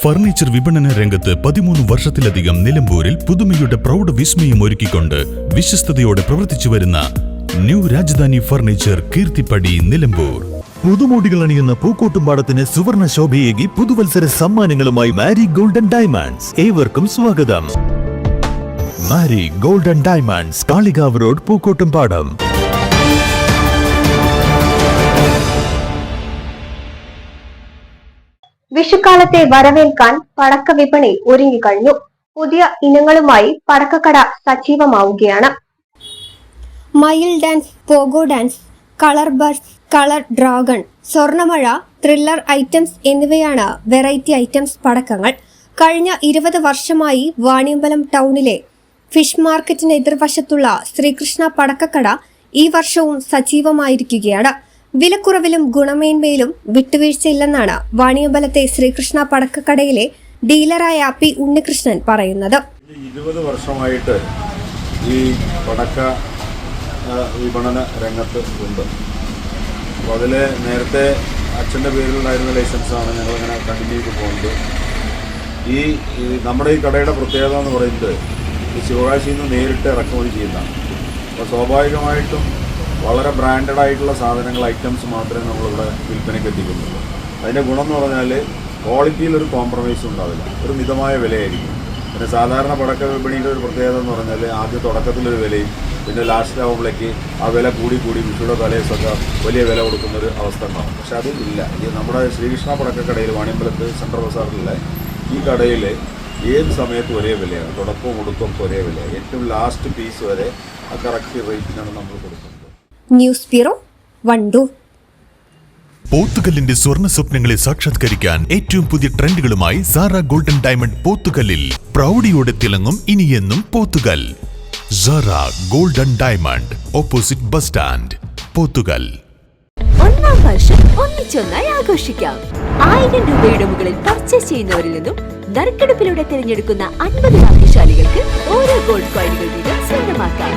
Furniture വിപണന രംഗത്ത് 13 വർഷത്തിലധികം നിലമ്പൂരിൽ പുതുമയുടെ പ്രൗഢ വിസ്മയം ഒരുക്കിക്കൊണ്ട് വിശ്വസ്തയോടെ പ്രവർത്തിച്ചു വരുന്ന ന്യൂ രാജധാനി ഫർണിച്ചർ കീർത്തിപ്പടി നിലമ്പൂർ. പുതുമോടികൾ അണിയുന്ന പൂക്കോട്ടുംപാടത്തിന് സുവർണ ശോഭയേകി പുതുവത്സര സമ്മാനങ്ങളുമായി മാരി ഗോൾഡൻ ഡയമണ്ട്സ്. ഏവർക്കും സ്വാഗതം. Mari golden diamonds, Kalikavu road, Pookkottumpadam. വിഷുക്കാലത്തെ വരവേൽക്കാൻ പടക്ക വിപണി ഒരുങ്ങിക്കഴിഞ്ഞു. പുതിയ ഇനങ്ങളുമായി പടക്കക്കട സജീവമാവുകയാണ്. മയിൽ dance, pogo dance, colour bus, colour dragon, സ്വർണമഴ, ത്രില്ലർ ഐറ്റംസ് എന്നിവയാണ് വെറൈറ്റി ഐറ്റംസ് പടക്കങ്ങൾ. കഴിഞ്ഞ 20 വർഷമായി വാണിയമ്പലം ടൗണിലെ ഫിഷ് മാർക്കറ്റിന് എതിർവശത്തുള്ള ശ്രീകൃഷ്ണ പടക്കക്കട ഈ വർഷവും സജീവമായിരിക്കുകയാണ്. വിലക്കുറവിലും ഗുണമേന്മയിലും വിട്ടുവീഴ്ചയില്ലെന്നാണ് വാണിയമ്പലത്തെ ശ്രീകൃഷ്ണ പടക്കക്കടയിലെ ഡീലറായ പി ഉണ്ണികൃഷ്ണൻ പറയുന്നത്. 20 വർഷമായിട്ട് ഈ പടക്ക വിപണന രംഗത്ത് ഉണ്ട്. അപ്പോൾ അതിൽ നേരത്തെ അച്ഛൻ്റെ പേരിലുണ്ടായിരുന്ന ലൈസൻസാണ് ഞങ്ങളിങ്ങനെ കണ്ടിന്യൂ ചെയ്ത് പോകുന്നത്. ഈ നമ്മുടെ ഈ കടയുടെ പ്രത്യേകത എന്ന് പറയുന്നത് ഈ ശിവകാശിയിൽ നിന്ന് നേരിട്ട് ഇറക്കുമതി ചെയ്യുന്നതാണ്. അപ്പോൾ സ്വാഭാവികമായിട്ടും വളരെ ബ്രാൻഡഡ് ആയിട്ടുള്ള സാധനങ്ങൾ, ഐറ്റംസ് മാത്രമേ നമ്മളിവിടെ വിൽപ്പനയ്ക്ക് എത്തിക്കുന്നുള്ളൂ. അതിൻ്റെ ഗുണം എന്ന് പറഞ്ഞാൽ ക്വാളിറ്റിയിലൊരു കോംപ്രമൈസും ഉണ്ടാവില്ല, ഒരു മിതമായ വിലയായിരിക്കും. പിന്നെ സാധാരണ പടക്ക വിപണിയുടെ ഒരു പ്രത്യേകത എന്ന് പറഞ്ഞാൽ ആദ്യം തുടക്കത്തിലൊരു വിലയും പിന്നെ ലാസ്റ്റ് ആവുമ്പോഴേക്ക് ആ വില കൂടി വിഷുയുടെ തലേസൊക്കെ വലിയ വില കൊടുക്കുന്നൊരു അവസ്ഥ ഉണ്ടാവും. പക്ഷെ അത് ഇല്ല. ഈ നമ്മുടെ ശ്രീകൃഷ്ണ പടക്കക്കടയിൽ വാണിയമ്പലത്ത് സെൻട്രൽ ബസാറിലെ ഈ കടയിൽ ഏത് സമയത്തും ഒരേ വിലയാണ്. തുടക്കവും ഒടുക്കവും ഒരേ വിലയാണ്. ഏറ്റവും ലാസ്റ്റ് പീസ് വരെ ആ കറക്റ്റ് റേറ്റിനാണ് നമ്മൾ കൊടുക്കുന്നത്. News bureau, Wandoor. പോത്തുകല്ലിന്റെ സ്വർണ്ണ സ്വപ്നങ്ങളെ സാക്ഷാത്കരിക്കാൻ ഏറ്റവും പുതിയ ട്രെൻഡുകളുമായി സാറ ഗോൾഡൻ ഡയമണ്ട് പോത്തുകല്ലിൽ പ്രൗഢിയോടെ തിളങ്ങും ഇനിയെന്നും Pothukal. Sara golden diamond, opposite bus stand, Pothukal. ഒന്നാം വർഷം ഒന്നിച്ചൊന്നായി ആഘോഷിക്കാം. 1000 രൂപയുടെ മുകളിൽ പർച്ചേസ് ചെയ്യുന്നവരിൽ നിന്നും നറുക്കെടുപ്പിലൂടെ തിരഞ്ഞെടുക്കുന്ന 50 ഭാഗ്യശാലികൾക്ക് ഓരോ ഗോൾഡ് കോയിനുകൾ വീതം സ്വന്തമാക്കാം.